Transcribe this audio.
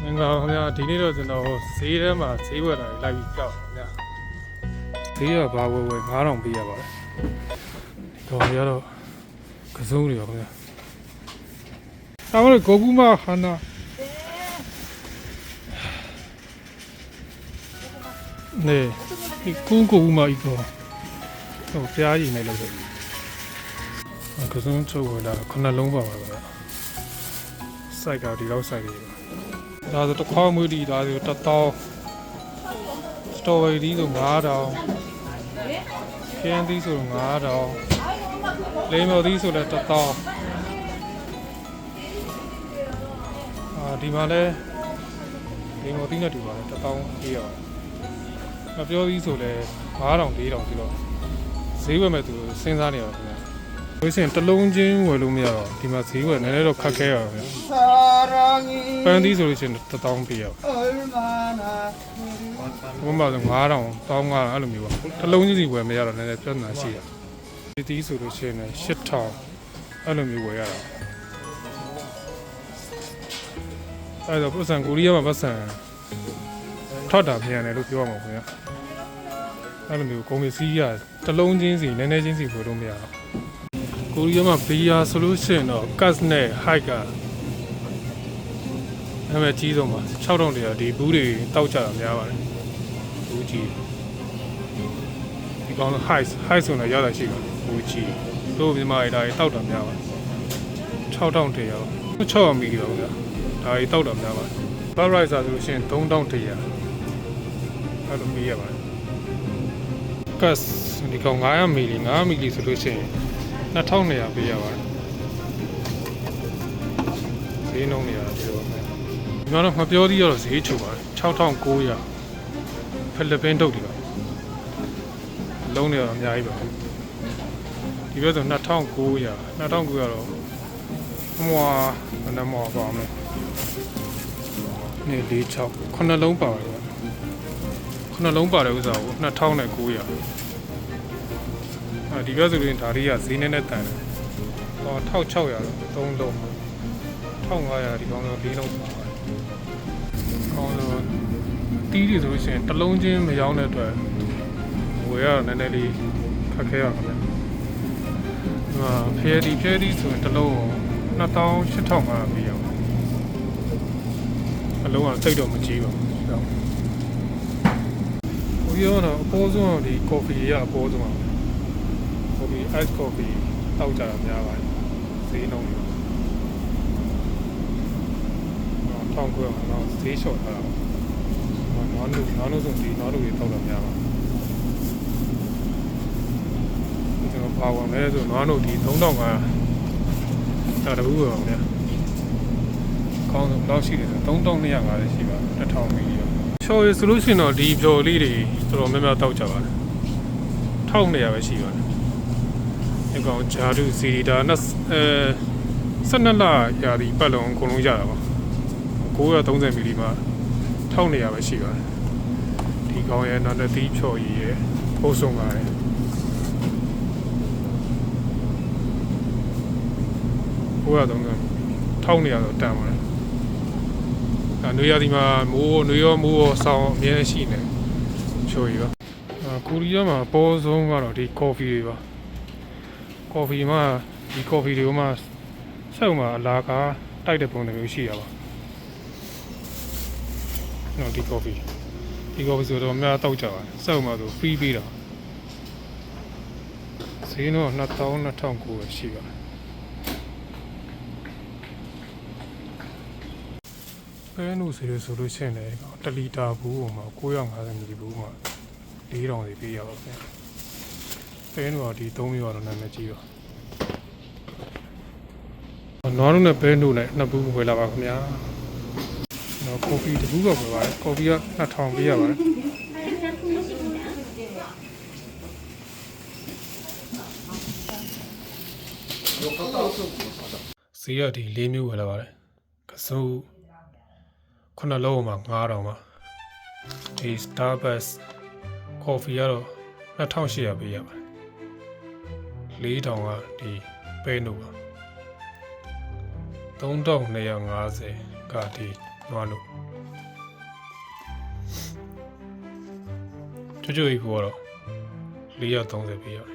မင်္ဂလာပါခင်ဗျာဒီနေ့တော့ကျွန်တော်ဈေးထဲမှာဈေးဝယ်တာလိုက်ပြီးကြောက်ခင်ဗျာဈေးကဘာဝယ်9000ပေးရပါတယ်ဒီကောင်ရတော့ကစုံးတွေပါခင်ဗျာဒါမှမဟုတ်ကိုကူမဟာနာနေဒီကူကူမอีกတော့ဟိုဖျားရည်နေလို့ဆိုကစုံးချုပ်ဝယ်တာ9လုံးပါပါခင်ဗျာစိုက်ကဒီလောက်စိုက်လေးဒါဆိုတစ်ခေါက်မွေးတီဒါဆို1000စတော်ဘယ်ရီဆို9000ခရမ်းသီးဆို9000လိမ္မော်သီးဆိုလည်း1000ဒီမှာလည်းလိမ္မော်သီးနဲ့တူပါတယ်1000ပေးရမပြောသီးဆိုလည်း9000 4000ဒီတော့ဈေးဝယ်မဲ့သူစဉ်းစားနေရပါခင်ဗျာဝိစင်တစ်လုံးချင်းဝယ်လို့မရတော့ဒီမှာဈေးဝယ်နည်းနည်းတော့ခက်ခဲရပါခင်ဗျာပန်းသီးဆိုလို့ရှိရင်1000ပေးရဘုံမှာဆို9000 1500အဲ့လိုမျိုးပါတစ်လုံးချင်းစီဝယ်မရတော့နည်းနည်းပြဿနာရှိရဒီသီးဆိုလို့ရှိရင်8000အဲ့လိုမျိုးဝယ်ရတာအဲ့တော့ပတ်စံကိုရီးယားမှာပတ်စံထောက်တာပြန်တယ်လို့ပြောရမှာခင်ဗျာအဲ့လိုမျိုးကုန်ပစ္စည်းကတစ်လုံးချင်းစီနည်းနည်းချင်းစီဝယ်လို့မရတော့ကိုရီးယားမှာဘီယာဆိုလို့ရှိရင်တော့ gas နဲ့ high ကနာမည်ကြီးဆုံးပါ6000တရာဒီဘူးတွေတောက်ကြတာများပါတယ်ဘူးကြီးဒီကောင် high ဆိုတော့ရတာရှိပါတယ်ဘူးကြီးတို့မြန်မာတွေဒါတွေတောက်တာများပါတယ်6000တရာ600မီလီပါဗျာဒါတွေတောက်တာများပါတယ် bar riser ဆိုလို့ရှိရင်3000တရာအဲ့လိုပေးရပါတယ် gas ဒီကောင်900မီလီဆိုလို့ရှိရင်2200ပေးရပါတယ်ဈေးနှုန်းတွေပြောပါမယ်ဒီမှာတော့မပြောသေးရတော့ဈေးချိုပါတယ်6900ဖိလစ်ပင်းတုတ်တွေပါလုံးတွေတော့အများကြီးပါဒီဘက်ဆို2900တော့မွာနမောပါမယ်နေ46 9လုံးပါတယ်9လုံးပါတယ်ဥစ္စာကို2900ဒီဘက်ဆိုရင်ဒါတွေကဈေးနဲ့တန်တယ်ဟော1600တော့3လုံး1500ဒီကောင်းတော့4လုံးပါပါတယ်ကောင်းတော့တီးတွေဆိုလို့ရှိရင်တစ်လုံးချင်းမရောင်းတဲ့အတွက်ဝယ်ရတော့နည်းနည်းလေးခက်ခဲရပါမယ်ဖျဲဒီဆိုရင်တစ်လုံး28,500ပေးရအောင်အလုံးကတိတ်တော့မကြီးပါဘူးကိုရီးယားတော့အပေါ်ဆုံးဒီ coffee ရအပေါ်ဆုံးပါcoffee ice coffee တောက်ကြတာများပါတယ်ဈေးနှုန်းတွေ1900တော့ဈေးလျှော့ထားတာနွားနို့ဆိုဒီနွားနို့တွေတောက်တာများပါကျွန်တော်ပါဝင်လဲဆိုနွားနို့ဒီ3500ဒါတဘူးပါဗျာကောင်းတော့ရှိတယ်3250ရှိပါ1000မီလီချော်ရဆိုလို့ရှိရင်တော့ဒီဖြော်လေးတွေတော်တော်များများတောက်ကြပါတယ်1200ပဲရှိပါတယ်ဒီကောင်ဂျာဒူစီဒါနဲ့12လရာဒီပတ်လုံးအကုန်လုံးရတာပါ930မီလီမှာ1200ပဲရှိပါတယ်ဒီကောင်ရဲ့နောက်တစ်သီးဖြော်ရည်ရဲ့ပို့ဆုံးပါတယ်930 1200တော့တန်ပါတယ်နွေရာသီမှာနွေရောမိုးရောဆောင်းအများကြီးရှိနေဖြော်ရည်ပါကိုရီးယားမှာပေါ်ဆုံးကတော့ဒီ coffee တွေပါcoffee မှာဒီ coffee တွေကမှစောက်မှာအလာကားတိုက်တဲ့ပုံစံမျိုးရှိရပါနော်ဒီ coffee ဆိုတော့အများတောက်ကြပါစောက်မှာဆို free ပေးတာဈေးတော့2900ရှိပါပဲနုစီဆိုလို့ရှိရင်လည်း1လီတာဘူးမှာ950မီလီဘူးမှာ4000စီပေးရပါဗျာပဲနုကဒီ3မျိုးတော့နာမည်ကြီးပါနွားနုနဲ့ပဲနုနဲ့နှစ်ဘူးဝယ်လာပါခင်ဗျာနော်ကော်ဖီတစ်ဘူးတော့ဝယ်ပါတယ်ကော်ဖီက2000ပေးရပါတယ်ဈေးရဒီ4မျိုးဝယ်လာပါတယ်ကစိုး9လုံးမှာ9000ပါဒီ Starbucks coffee ကတော့2800ပေးရပါတယ်4000ကဒီပဲနုပါ3250ကဒီနွားနု ချိုချိုကြီးကိုကတော့430ပေးရတယ်